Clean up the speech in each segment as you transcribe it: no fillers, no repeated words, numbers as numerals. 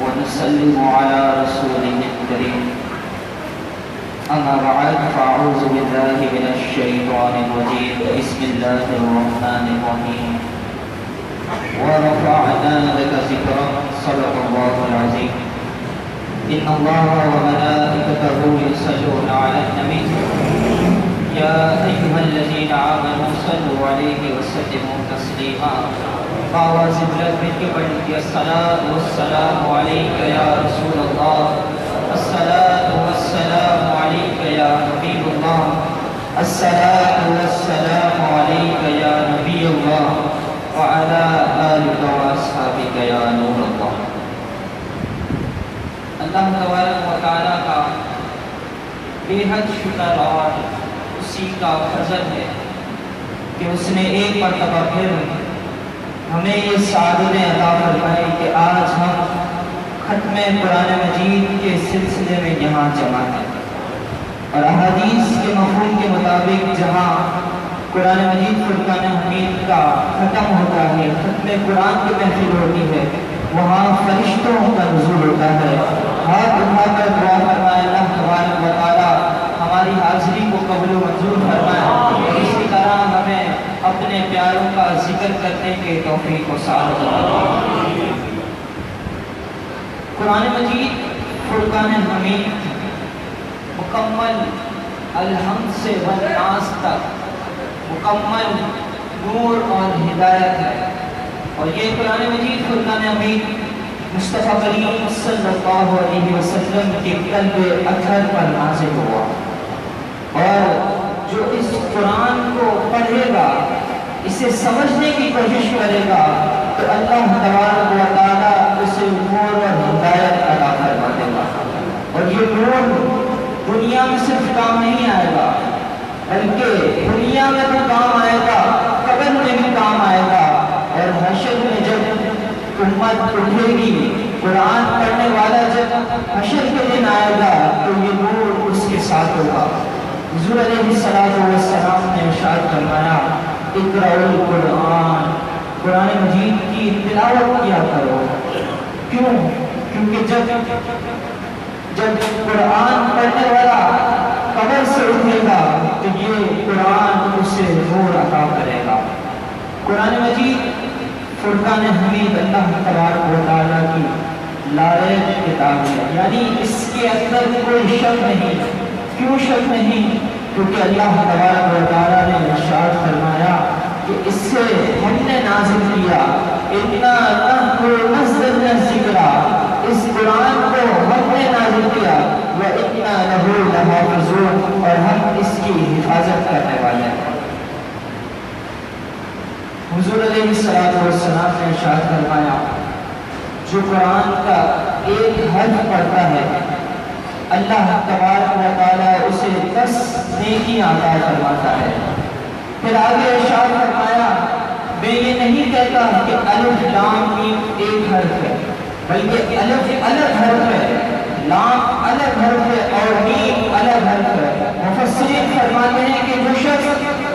ونسلم على رسوله الكريم أما بعد فأعوذ بالله من الشيطان الرجيم بسم الله الرحمن الرحيم ورفعنا لك ذكرك صدق الله العظيم إن الله وملائكته يصلون على النبي يا أيها الذين آمنوا صلوا عليه وسلموا تسليما فآواز بلند کے پڑھیں الصلاة والسلام عليك يا رسول الله الصلاة والسلام عليك يا نبي الله الصلاة والسلام عليك يا نبي الله وعلى آلك وأصحابك يا نور الله. اللہ تبارک و تعالیٰ کا بے حد شکر اور اسی کا فضل ہے کہ اس نے ایک مرتبہ پھر ہمیں یہ سعادتیں عطا فرمائی کہ آج ہم ختم قرآن مجید کے سلسلے میں یہاں جمع ہیں اور احادیث کے مفہوم کے مطابق جہاں قرآن مجید فرقان حمید کا ختم ہوتا ہے، ختم قرآن کی محفل ہوتی ہے، وہاں فرشتوں کا نزول ہوتا ہے. ہاتھ اٹھا کر دعا فرمائے اللہ تبارک و تعالیٰ ہماری حاضری کو قبول و منظور فرمائے اور اسی طرح ہمیں اپنے پیاروں کا ذکر کرنے کے توفیق و سعادت فرمائے. قرآن مجید فرقان حمید مکمل الحمد سے والناس تک مکمل نور اور ہدایت ہے اور یہ قرآن مجید فرقان حمید مصطفیٰ کریم صلی اللہ علیہ وسلم کے قلب اطہر پر نازل ہوا اور جو اس قرآن کو پڑھے گا، اسے سمجھنے کی کوشش کرے گا تو اللہ تبارک و تعالیٰ اسے نور اور ہدایت عطا فرما دے گا. اور یہ نور دنیا میں صرف کام نہیں آئے گا بلکہ دنیا میں بھی کام آئے گا، قبر میں بھی کام آئے گا اور حشر میں جب امت اٹھے گی، قرآن پڑھنے والا جب حشر کے دن آئے گا تو یہ نور اس کے ساتھ ہوگا. حضور علیہ السلام نے ارشاد فرمایا اقرأوا القرآن، قرآن مجید کی تلاوت کیا کرو. کیوں؟ کیونکہ جب قرآن پڑھنے والا قبر سے اٹھے گا تو یہ قرآن اسے نور عطا کرے گا. قرآن مجید فرقان حمید اللہ تبارک و تعالیٰ کی لائق کتاب ہے، یعنی اس کے اندر کوئی شک نہیں. کیوں شک نہیں؟ کیونکہ اللہ تبارک و تعالیٰ نے ارشاد فرمایا کہ اس سے ہم نے نازل کیا اِنَّا نَحْنُ نَزَّلْنَا الذِّکْرَ، اس قرآن کو ہم نے نازل کیا وَإِنَّا لَهُ لَحَافِظُونَ، اور ہم اس کی حفاظت کرنے والے ہیں. حضور علیہ السلام نے ارشاد فرمایا جو قرآن کا ایک حرف پڑھتا ہے اللہ تبارک و تعالیٰ اسے 10 نیکیاں عطا فرماتا ہے. پھر آگے ارشاد فرمایا میں یہ نہیں کہتا کہ الف لام میم ایک حرف ہے بلکہ الف الگ حرف ہے، لام الگ حرف ہے اور میم الگ حرف ہے. مفسرین فرماتے ہیں کہ جو شخص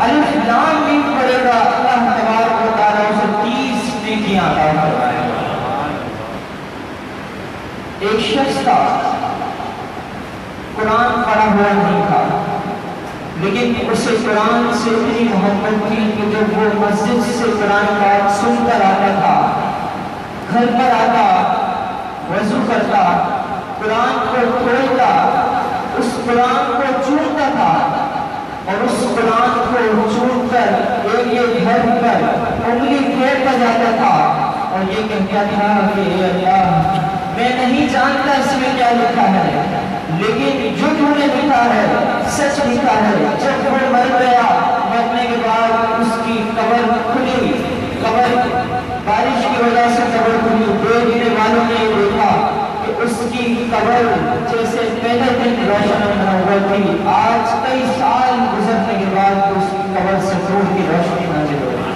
الف لام میم پڑھے گا اللہ تبارک و تعالیٰ اسے 30 نیکیاں عطا فرمائے گا. ایک شخص تھا قرآن پڑھا ہوا نہیں تھا لیکن اسے قرآن سے اتنی محبت تھی کہ جب وہ مسجد سے قرآن پاک سن کر آتا تھا، گھر پر آتا، وضو کرتا، قرآن کو کھولتا، اس قرآن کو چومتا تھا اور اس قرآن کو چوم کر ایک حرف پر انگلی پھیرتا جاتا تھا اور یہ کہتا تھا کہ اے اللہ میں نہیں جانتا اس میں کیا لکھا ہے لیکن جو تو نے لکھا ہے سچ لکھا ہے. جب وہ مر گیا، مرنے کے بعد اس کی قبر کھلی، قبر اس کی قبر جیسے پہلے دن روشن منور تھی، آج کئی سال گزرنے کے بعد اس کی قبر سے نور کی روشنی نازل ہو رہی ہے۔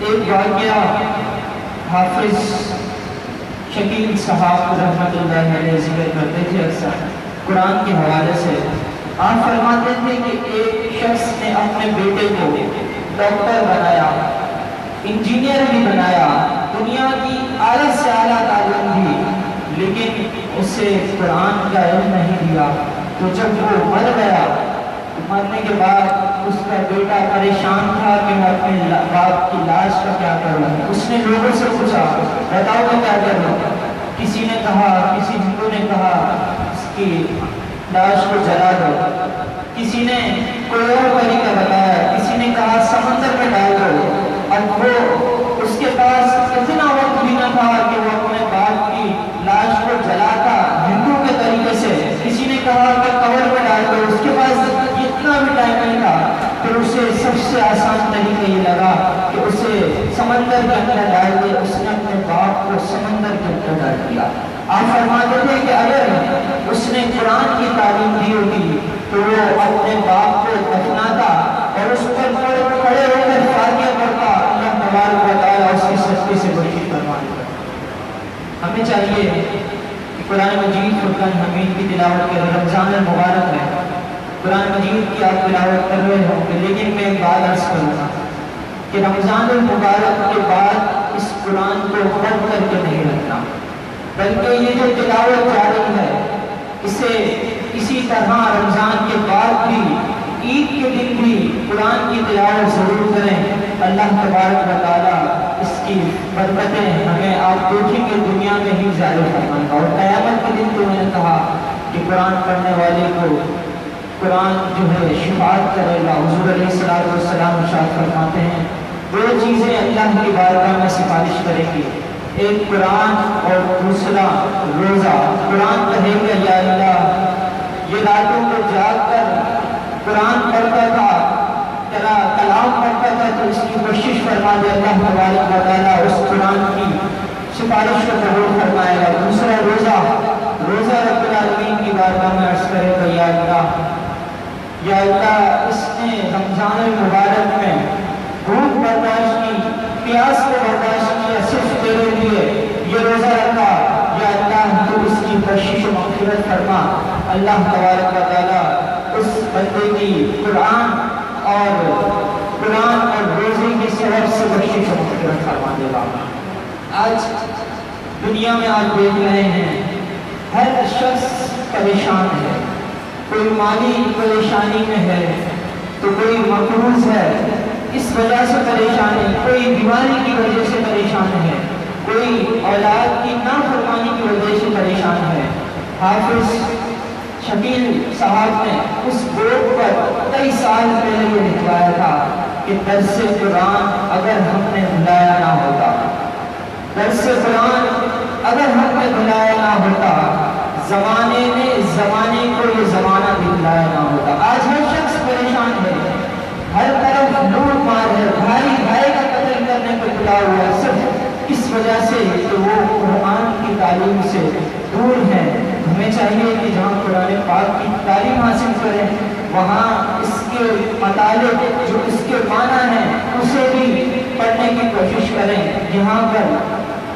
ایک واقعہ حافظ شکیل صاحب رحمۃ اللہ علیہ ذکر کرتے تھے اکثر قرآن کے حوالے سے۔ آپ فرماتے تھے کہ ایک شخص نے اپنے بیٹے کو ڈاکٹر بنایا، انجینئر بھی بنایا، دنیا کی اعلیٰ سے اعلیٰ تعلیم دی، لیکن اسے قرآن کا علم نہیں دیا۔ تو جب وہ مر گیا، مرنے کے بعد اس کا بیٹا پریشان تھا کہ میں اپنے باپ کی لاش کا کیا کروں۔ اس نے لوگوں سے پوچھا بتاؤ میں کیا کروں۔ کسی نے کہا، کسی ہندو نے کہا اس کی لاش کو جلا دو، کسی نے کوئی اور طریقہ بتایا، کسی نے کہا سمندر میں ڈال دو۔ اب وہ اس کے پاس اتنا وقت بھی نہ تھا کہ وہ اپنے باپ کی لاش کو جلاتا ہندو کے طریقے سے، کسی نے کہا کہ قبر میں ڈال دو، اس کے پاس اتنا بھی ٹائم نہیں تھا۔ پھر اسے سب سے آسان طریقہ یہ لگا کہ اسے سمندر کے اندر ڈال دے۔ اس نے اپنے باپ کو سمندر کے اندر ڈال دیا۔ آپ فرماتے تھے کہ اگر اس نے قرآن کی تعلیم دی ہوتی تو وہ اپنے باپ کو دفناتا اور اس پر کھڑے ہو کر فاتحہ پڑھتا، اللہ تبارک و تعالیٰ اس کی سختی سے بخشش فرما دیتا۔ ہمیں چاہیے کہ قرآن مجید فرقان حمید کی تلاوت کریں۔ رمضان المبارک ہے، قرآن مجید کی آپ تلاوت کر رہے ہوں گے، لیکن میں ایک بات عرض کروں گا کہ رمضان المبارک کے بعد اس قرآن کو بند کر کے نہیں رکھنا، بلکہ یہ جو تلاوت جاری ہے اسے اسی طرح رمضان کے بعد بھی عید کے دن بھی قرآن کی تلاوت ضرور کریں۔ اللہ تبارک و تعالیٰ اس کی برکتیں ہمیں آپ دیکھیں گے دنیا میں ہی ظاہر فرمائے گا، اور قیامت کے دن تو میں نے کہا کہ قرآن پڑھنے والے کو قرآن جو ہے شفاعت کرے گا۔ حضور علیہ الصلوۃ والسلام ارشاد فرماتے ہیں دو چیزیں اللہ کی بارگاہ میں سفارش کریں گی، ایک قرآن اور دوسرا روزہ۔ قرآن کہے گا یا اللہ یہ راتوں کو جاگ کر قرآن پڑھتا تھا، تیرا کلام پڑھتا تھا تو اس کی بخشش فرما دے۔ اللہ تبارک و تعالیٰ اس قرآن کی سفارش کو قبول فرمائے گا۔ دوسرا روزہ رب العالمین کی بارگاہ میں عرض کرے گا یا اللہ اس نے رمضان المبارک میں بھوک برداشت کی، پیاس کو برداشت کیا، صرف تیرے لیے یہ روزہ رکھا، یا اللہ تو اس کی بخشش و مغفرت فرما۔ اللہ تبارک و تعالیٰ اس بندے کی قرآن اور روزے کی سبب سے بخشش و مغفرت فرما دے گا۔ آج دنیا میں آپ دیکھ رہے ہیں ہر شخص پریشان ہے، کوئی مالی پریشانی میں ہے تو کوئی مقروض ہے اس وجہ سے پریشان ہے، کوئی بیماری کی وجہ سے پریشان ہے، کوئی اولاد کی نافرمانی کی وجہ سے پریشان ہے۔ حافظ شکیل صاحب نے اس بورڈ پر کئی سال پہلے یہ لکھوایا تھا کہ درس قرآن اگر ہم نے بھلایا نہ ہوتا، درس قرآن اگر ہم نے بھلایا نہ ہوتا، زمانے کو یہ زمانہ دکھلایا نہ ہوتا۔ آج ہر شخص پریشان ہے، ہر طرف لوٹ مار ہے، بھائی بھائی کا قتل کرنے کو تلا ہوا ہے، صرف اس وجہ سے کہ وہ قرآن کی تعلیم سے دور ہیں۔ ہمیں چاہیے کہ جہاں قرآن پاک کی تعلیم حاصل کریں وہاں اس کے مطالب جو اس کے معنی ہیں اسے بھی پڑھنے کی کوشش کریں۔ یہاں پر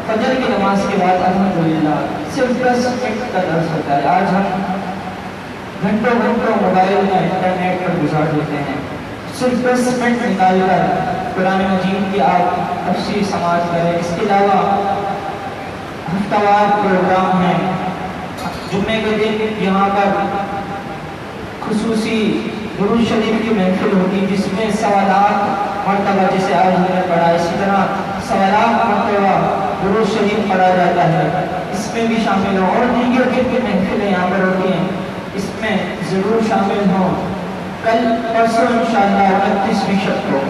فجر کی نماز کے بعد الحمدللہ صرف 10 منٹ کا درس ہوتا ہے۔ آج ہم گھنٹوں موبائل میں انٹرنیٹ پر گزار دیتے ہیں، صرف 10 منٹ نکال کر قرآن مجید کی آپ تفسیر سماعت کریں۔ اس کے علاوہ ہفتہ وار پروگرام ہیں، جمعے کے دن یہاں پر خصوصی درود شریف کی محفل ہوتی جس میں 1.25 مرتبہ جیسے آج ہم نے پڑھا، اسی طرح 1.25 مرتبہ درود شریف پڑھا جاتا ہے، اس میں بھی شامل ہوں، اور دیگر کی محفلیں یہاں پر ہوتی ہیں، اس میں ضرور شامل ہوں۔ کل پرسوں انشاءاللہ 29ویں شب کو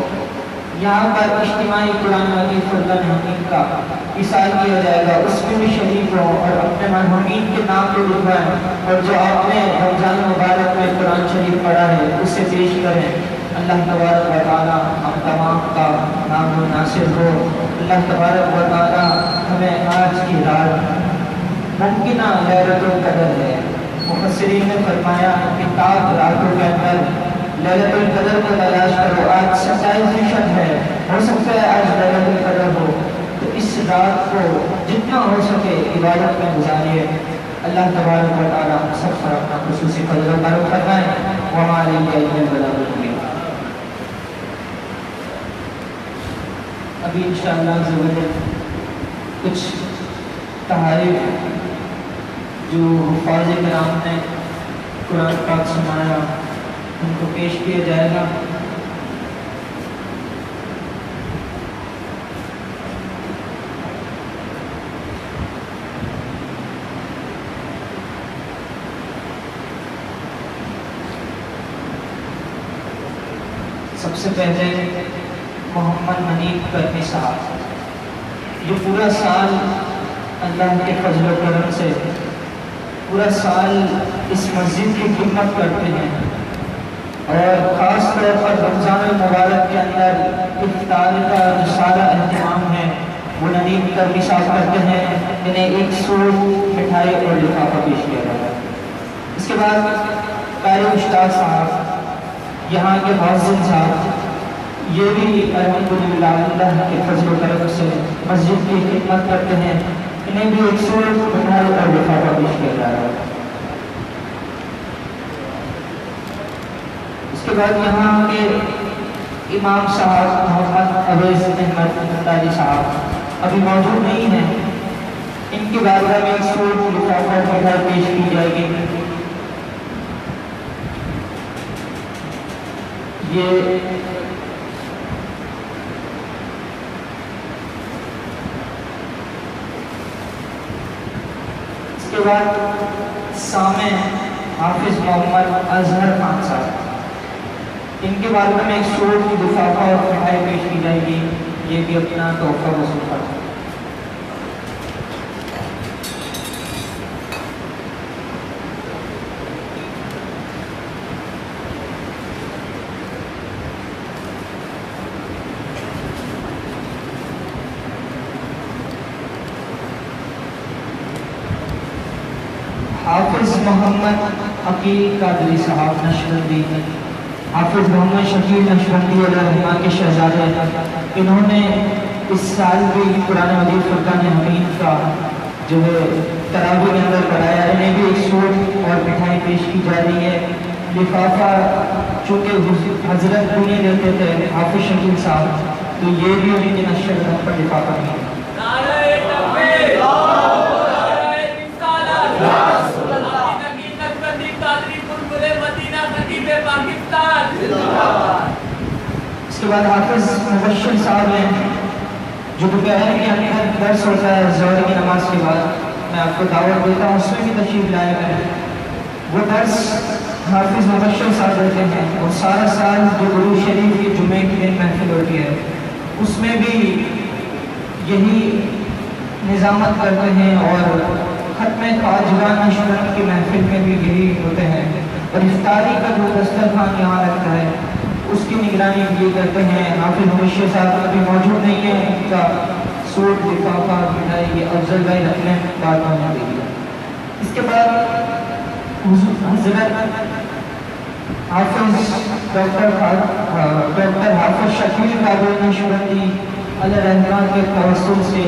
یہاں پر اجتماعی قرآن مجید فرقان حمید کا احسان کیا جائے گا، اس میں بھی شریک ہوں اور اپنے مرحومین کے نام کو لکھوائیں، اور جو آپ نے رمضان مبارک میں قرآن شریف پڑھا ہے اسے پیش کریں۔ اللہ تبارک و تعالی ہم تمام کا نام ناصر ہو۔ اللہ تبارک و تعالی ہمیں آج کی رات ممکنہ لیلۃ القدر ہے، مفسرین نے فرمایا کتاب راتوں کے اندر لیلۃ القدر کو تلاش کرو۔ آج 27 ہے، ہو سکتا ہے آج لیلۃ القدر ہو، تو اس رات کو جتنا ہو سکے عبادت میں گزاریے۔ اللہ تبارک و تعالی ہم سب پر اپنا خصوصی فضل و کرم فرمائے۔ وما علیہ الا البلاغ المبین۔ ابھی انشاءاللہ کچھ تحائف جو حفاظ کرام نے قرآن پاک سنایا ان کو پیش کیا جائے گا۔ سب سے پہلے محمد منیب کرنی صاحب، جو پورا سال اللہ کے فضل و کرم سے پورا سال اس مسجد کی خدمت کرتے ہیں، اور خاص طور پر رمضان المبارک کے اندر افطار کا جو سارا اہتمام ہے وہ ندیم کرنی صاحب کرتے ہیں۔ انہیں ایک سوٹ مٹھائی اور لفافہ پیش کیا جاتا ہے۔ اس کے بعد قاری اشتاق صاحب، یہاں کے مؤذن صاحب، یہ بھی الحمدللہ اللہ کے فضل و کرم سے مسجد کی خدمت کرتے ہیں، انہیں بھی ایک سوٹ مٹھائی اور لفافہ پیش کیا جا رہا ہے۔ اس کے بعد یہاں کے امام صاحب محمد اویس احمد مختاری صاحب ابھی موجود نہیں ہیں، ان کی بارگاہ میں ایک سوٹ لفافہ مٹھائی پیش کی جائے گی۔ اس کے بعد سامع حافظ محمد اظہر خان صاحب، ان کے بارے میں ایک سوٹ کی لفافہ اور مٹھائی پیش کی جائے گی، یہ بھی اپنا تحفہ وصول کرتا ہے۔ حافظ محمد عقیل قادری صاحب نشبندی، حافظ محمد شکیل نشبندی علیہ رحمہ کے شہزادے، انہوں نے اس سال بھی قرآن مجید فرقان حمید کا جو ہے تراویح کے اندر پڑھایا، انہیں بھی ایک سوٹ اور مٹھائی پیش کی جا رہی ہے۔ لفافہ چونکہ حضرت انہیں دیتے تھے حافظ شکیل صاحب، تو یہ بھی انہیں کے نشر قدم پر لفافہ نہیں ہے۔ اس کے بعد حافظ مبشر صاحب ہیں، جو دوپہر کے اندر درس ہوتا ہے ظہر کی نماز کے بعد، میں آپ کو دعوت دیتا ہوں، اس میں بھی تشریف لائے گئے۔ وہ درس حافظ مبشر صاحب دیتے ہیں، اور سارا سال جو درود شریف کی جمعے کی دن محفل ہوتی ہے اس میں بھی یہی نظامت کرتے ہیں، اور ختم خواجگان نشبند کی محفل میں بھی یہی ہوتے ہیں، اور افطاری کا جو دسترخوان یہاں رکھتا ہے اس کی نگرانی بھی کرتے ہیں۔ حافظ مبشر صاحب ابھی موجود نہیں ہے، ان کا سوٹ لفافہ مٹھائی یہ افضل بھائی رکھ لیں، بعد میں ہمیں دے دیا۔ اس کے بعد حضرت حافظ ڈاکٹر حافظ شکیل قادری نشبندی علیہ رحمہ کے توسل سے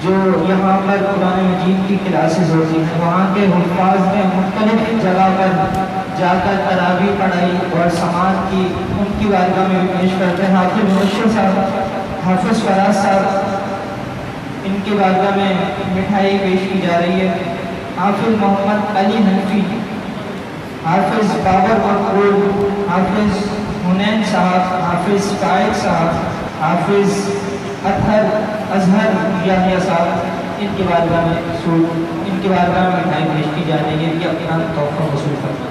جو یہاں پر قرآن مجید کی کلاسز ہوتی ہیں، وہاں کے حفاظ نے مختلف جگہ پر جا کر تراویح پڑھائی اور سماعت کی، ان کی بارگاہ میں پیش کرتے ہیں۔ حافظ مبشر صاحب، حافظ فراز صاحب، ان کی بارگاہ میں مٹھائی پیش کی جا رہی ہے۔ حافظ محمد علی حنفی، حافظ بابر مقبول، حافظ حنین صاحب، حافظ فائد صاحب، حافظ اظہر یحییٰ صاحب، ان کی بارگاہ میں ان کی بارگاہ میں مٹھائی پیش کی جا رہی ہے کہ اپنا تحفہ وصول کرنا۔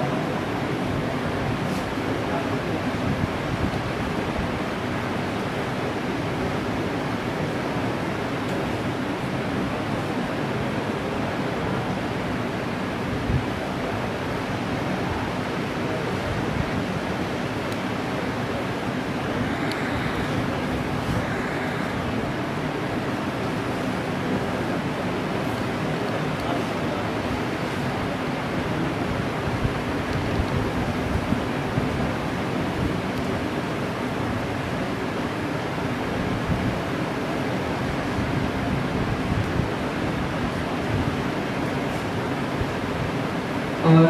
اور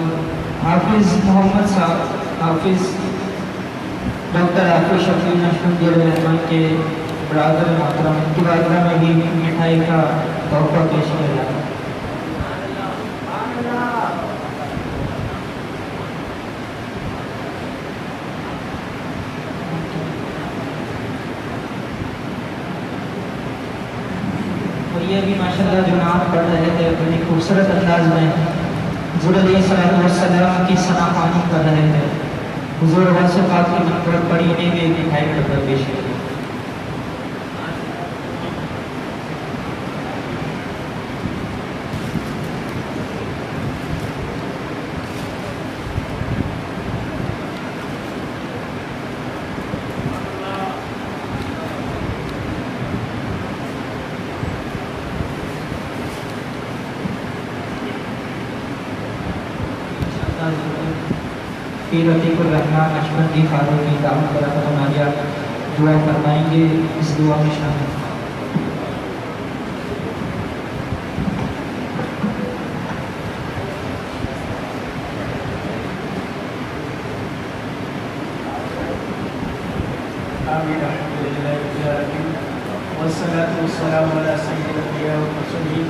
حافظ محمد صاحب حافظ ڈاکٹر حافظ شفیع نشمندی الرحمن کے برادر محترم ان کی بارگاہ میں بھی مٹھائی کا تحفہ پیش کیا جاتا ہے۔ اور یہ بھی ماشاءاللہ جو نعت پڑھ رہے تھے بڑی خوبصورت انداز میں حضور علیہ السلام کی ثنا خوانی کر رہے تھے۔ حضور غوث پاک کی منقبت پڑھی، انہیں بھی ایک مٹھائی کا ڈبہ پیش کیا۔ پیر عتیق الرحمن نشمندی فاروق کی دعوت برکت و ناجات دعا فرمائیں گے، اس دعا میں شامل۔ آمین الحمدللہ رب العالمین والصلاة والسلام علی سید الانبیاء والمرسلین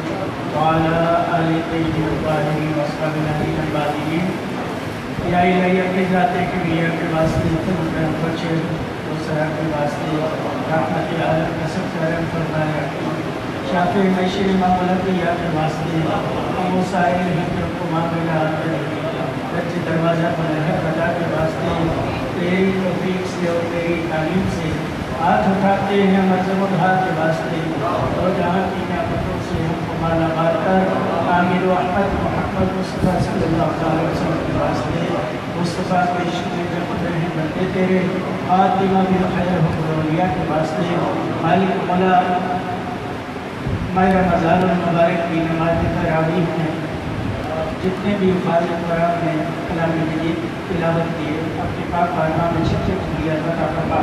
وعلی آل طیبین الطاہرین واصحاب النبیین الباقین۔ یا الہی اپنی ذات کبریہ کے واسطے کرم بخشے، اور سراب کے واسطے رحمت العالم کا سب کرم فرمایا۔ شافع معیشر امام الانبیاء کے واسطے ہم وہ سائر حکم کو مانگنا آتے ہیں، رج دروازہ پر خدا کے واسطے تیری توفیق سے اور تیری تعلیم سے ہاتھ اٹھاتے ہیں مذہب و بھار کے واسطے، اور جہاں کی نعمتوں سے ہم کو مالا مال کر عامر و احمد محمد مصطفیٰ صلی اللہ علیہ وسلم کے واسطے مصطفیٰ کے عشق میں جب رہے بندے تیرے خاتمہ بالخیر حکم اولیاء کے واسطے مالک مولا ماہ رمضان المبارک کی نماز تراویح میں جتنے بھی حفاظت قرآن نے کلام مجید تلاوت کیے اپنے پاک بارگاہ میں چھپ کیا عطا فرما۔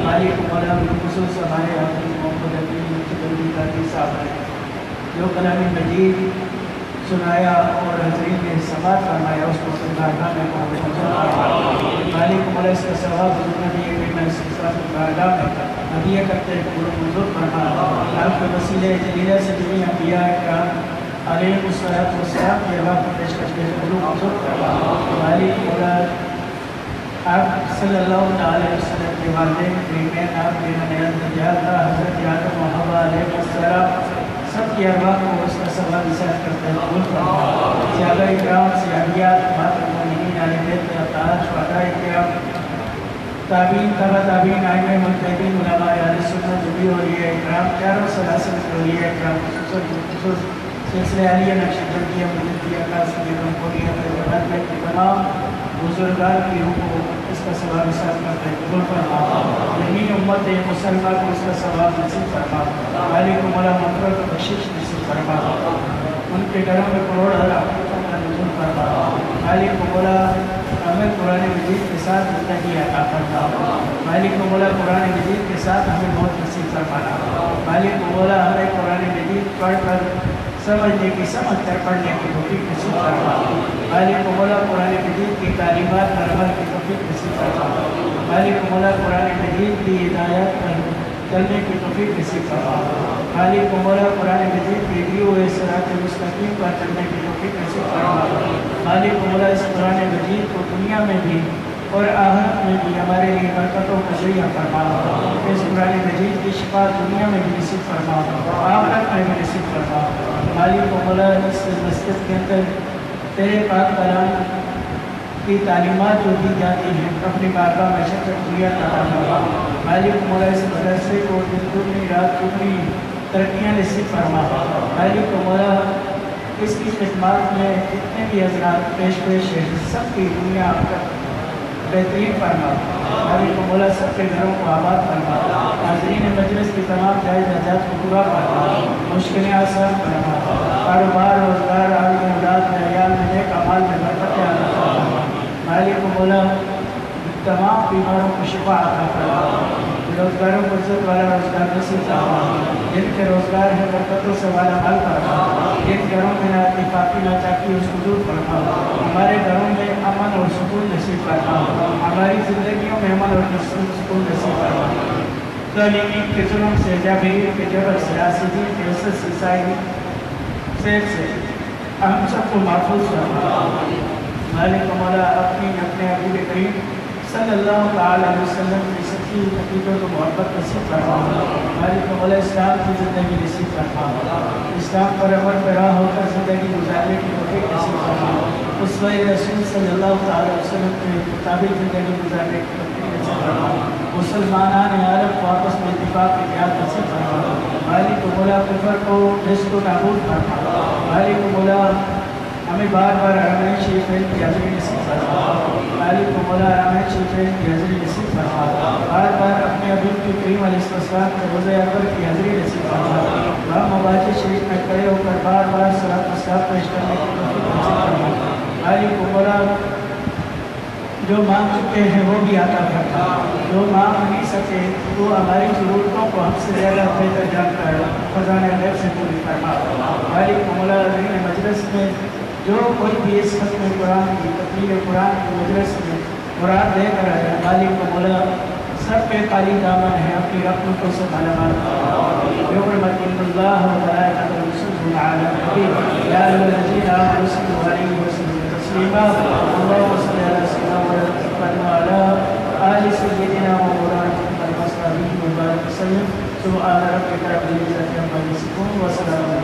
مالک مولا بالخصوص ہمارے حافظ محمد امین چودھری قادری صاحب نے جو کلام مجید سنایا اور حضرین نے سماعت فرمایا، اس کو اپنے بارگاہ میں منظور فرما۔ مالک مولا اس کا ثواب حضور نے دیے کہ میں اس کے ساتھ بارگاہ میں ہدیہ کرتے ہیں پورا منظور فرما۔ آپ کے وسیلے جلیلہ سے جميع انبیاء اکرام علیہ السلام کی عوام کو پیشکش کے قلوب منظور فرما۔ مالک مولا آپ صلی اللہ علیہ وسلم کے والدین بیٹین آپ کے منیت جاتا حضرت آدم و حوا علیہ السلام سب کی ارواح کو اس کا ثواب حساب کرتے ہیں قبول فرما۔ صحابہ اکرام صحابیات مات المؤمنین علیہ بیت اطہار شہداء اکرام تابعین تبع تابعین ائمہ مجتہدین علماء اہل سنت جميع اولیاء اکرام چاروں سلاسل کے اولیاء اکرام خصوص سلسلہ علیہ نقشبندیہ مجدیہ قاسمیہ غمخوریہ تجربات میں تمام بزرگان کی روح کو اس کا ثواب حساب کرتے ہیں قبول فرما۔ یمین امت مسلمہ کو اس کا ثواب نصیب فرما۔ مالک مولا مغفرت و بخشش نصیب فرما۔ ان کے گھروں میں کروڑ رحمتوں کا نزول فرما۔ مالک مولا ہمیں قرآن مجید کے ساتھ زندگی عطا فرما۔ مالک مولا قرآن مجید کے ساتھ ہمیں موت نصیب فرمانا۔ مالک مولا ہمیں قرآن مجید پڑھ کر سمجھنے کی سمجھ کر پڑھنے کی توفیق نصیب فرما۔ مالک مولا قرآن مجید کی تعلیمات پر عمل کی توفیق نصیب فرما۔ مالک مولا قرآن مجید کی ہدایت پر چلنے کی توفیق نصیب فرما۔ مالک مولا قرآن مجید کے دیے ہوئے صراط مستقیم پر چلنے کی توفیق نصیب فرما۔ مالک مولا اس قرآن مجید کو دنیا میں بھی اور آخرت میں بھی ہمارے لیے برکتوں کا ذریعہ فرما۔ اس قرآن مجید کی شفا دنیا میں بھی نصیب فرما، آخرت میں بھی نصیب فرما۔ مالک مولا اس مسجد کے اندر تیرے پاک کلام کی تعلیمات جو دی جاتی ہیں اپنی بارگاہ میں شکریہ عطا فرما۔ مالک مولا اس مدرسے کو دن رات دگنی ترقیاں نصیب فرما۔ مالک مولا اس کی خدمات میں جتنے بھی حضرات پیش ہیں سب کی دنیا بہترین فرما۔ مالک مولا سب کے گھروں کو آباد فرما۔ حاضرین مجلس کی تمام جائز حاجات کو پورا فرما، مشکلیں آسان فرما۔ کاروبار روزگار آگے اولاد میں عیال میں نیک اعمال میں برکت عطا فرما۔ مالک مولا تمام بیماروں کو شفا عطا فرما۔ روزگاروں کو عزت والا روزگار نصیب فرما جن کے روزگار ہے برکتوں سے والا مال فرما جن گھروں میں نہ اتفاقی نہ چاکی اس کو دور فرما ہمارے گھروں میں امن اور سکون نصیب فرما ہماری زندگیوں میں امن اور سکون نصیب فرما ظالمین کے ظلم سے جابرین کے جبر سے حاسدین کے حسد سے سائرین سے ہم سب کو محفوظ فرما مالک مولا اپنے حبیب کریم صلی اللہ تعالی علیہ وسلم کی سچی حقیقت و محبت نصیب فرما مالک مولا اسلام کی زندگی نصیب فرما اسلام پر عمل پیرا ہو کر زندگی گزارنے کی توفیق نصیب فرما اسوہ رسول صلی اللہ تعالی علیہ وسلم کے مطابق زندگی گزارنے کی توفیق نصیب فرما مسلمانان عالم کو آپس میں اتفاق کی اتحاد نصیب فرما مالک مولا کفر کو رزق و نابود فرما مالک مولا ہمیں بار بار حرمین شریفین کی حاضری نصیب فرما مالک مولا حرمین شریفین کی حاضری نصیب فرما بار بار اپنے حبیب کی کریم علیہ السلام کے روزہ اکبر کی حاضری نصیب فرما رام مبارک شریف میں کھڑے ہو کر بار بار صلاۃ و سلام پیش کرنے کی توفیق نصیب فرما مالک مولا جو مانگ چکے ہیں وہ بھی عطا کرتا جو مانگ نہیں سکے وہ ہماری ضرورتوں کو ہم سے زیادہ بہتر جان کر خزانہ غیب سے پوری فرما مالک مولا عظیم مجلس میں جو کوئی بھی اس ختم قرآن کی تقریر قرآن کی مجلس میں مراد لے کر آیا مالک مولا سب پہ قالی دامن ہے اپنی رحمتوں سے مالا مال بحرمت اللہ وملائکتہ یصلون علی النبی یا ایھا الذین آمنوا صلوا علیہ وسلموا تسلیما اللهم صل علی سیدنا محمد وعلی آل سیدنا محمد وبارک وسلم سبحان ربک رب العزة عما یصفون وسلام